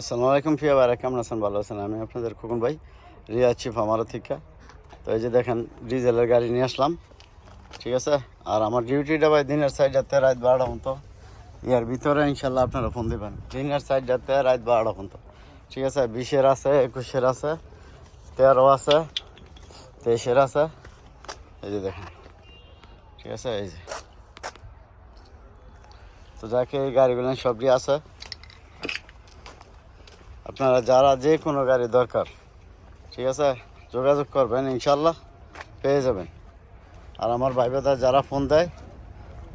আসসালামু আলাইকুম প্রিয় ভাইরা, কেমন আছেন? ভালো আছেন? আমি আপনাদের খোকন ভাই, রিয়াজ চিফ আমারও থেকে। তো এই যে দেখেন ডিজেলের গাড়ি নিয়ে আসলাম, ঠিক আছে। আর আমার ডিউটিটা ভাই দিনের সাইডটাতে রাত 12টা পর্যন্ত, ইয়ার ভিতরে ইনশাল্লাহ আপনারা ফোন দেবেন। দিনের সাইডটাতে রাত 12টা পর্যন্ত, ঠিক আছে। 20-এর আছে, 21-এর আছে, 13 আছে, 23-এর আছে। এই যে দেখেন, ঠিক আছে। এই যে তো যাকে এই গাড়িগুলো সবই আছে, আপনারা যারা যে কোনো গাড়ি দরকার, ঠিক আছে, যোগাযোগ করবেন, ইনশাল্লাহ পেয়ে যাবেন। আর আমার ভাই বেদা যারা ফোন দেয়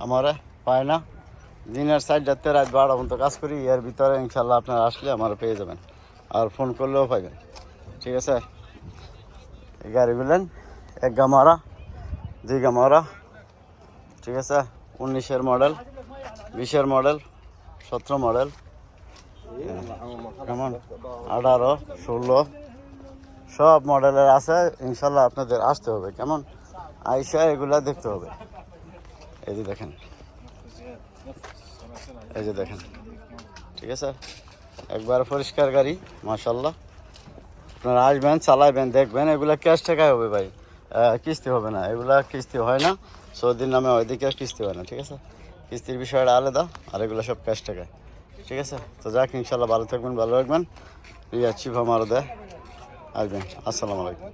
আমারে পায় না, দিনের সাইডটাতে রাত 12টা পর্যন্ত কাজ করি, এর ভিতরে ইনশাল্লাহ আপনারা আসলে আমার পেয়ে যাবেন, আর ফোন করলেও পাইবেন, ঠিক আছে। এই গাড়িগুলেন 1 গামারা, 2 গামারা, ঠিক আছে। 19-এর মডেল, 20-এর মডেল, 17 মডেল, কেমন 18, 16 সব মডেলের আছে। ইনশাল্লাহ আপনাদের আসতে হবে, কেমন আইসা এগুলা দেখতে হবে। এই যে দেখেন, এই যে দেখেন, ঠিক আছে। একবার পরিষ্কার গাড়ি, মাশাল্লাহ। আপনারা আসবেন, চালাইবেন, দেখবেন। এগুলা ক্যাশ টাকায় হবে ভাই, কিস্তি হবে না। এগুলা কিস্তি হয় না, সৌদির নামে ওইদিকে কিস্তি হয় না, ঠিক আছে। কিস্তির বিষয়টা আলাদা, আর এগুলো সব ক্যাশ টাকায়, ঠিক আছে। তো যাক, ইনশাল্লাহ ভালো থাকবেন, ভালো রাখবেন। রিয়া চিফ আমারও দেয়, আসবেন। আসসালামু আলাইকুম।